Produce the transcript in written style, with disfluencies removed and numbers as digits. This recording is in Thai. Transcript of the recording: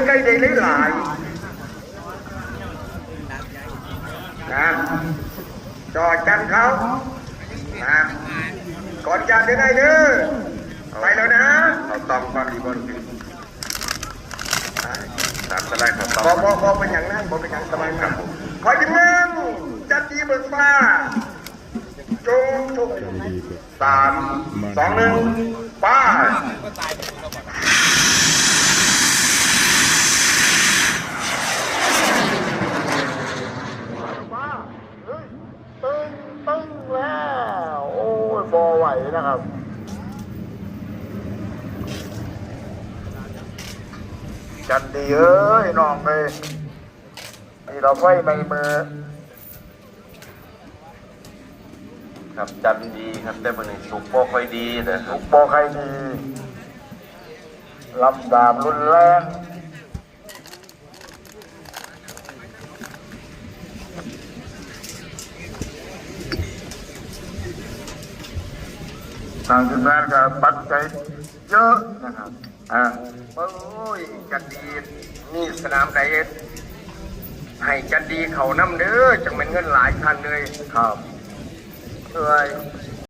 ใกล้ๆได้หลายนะจอดกันเขานะก่อนจานได้ไงเด้อไปแล้วนะเขาต้องความดีบนดีสามสไลด์เขาต้องพอเป็นอย่างนั้นพอเป็นอย่างสบายครับขอจิ้มเงินจัดดีเบิกฟ้าจงทุก3 2 1ป้าตึ้งแล้วโอ้ยบอไหวนะครับจันดีเอ้ยน้องเลยนี่เราไฟไม่มือครับจันดีครับแต่มันสุกบ่ค่อยดีแต่ถูกบอใครดีลำดาบรุนแรงทางทีมงานก็ปัจจัยเยอะนะครับโอ้ยจันดีนี่สนามไดเอทให้จันดีเขาน้ำเด้อจังเป็นเงินหลายพันเลยครับเอ้ย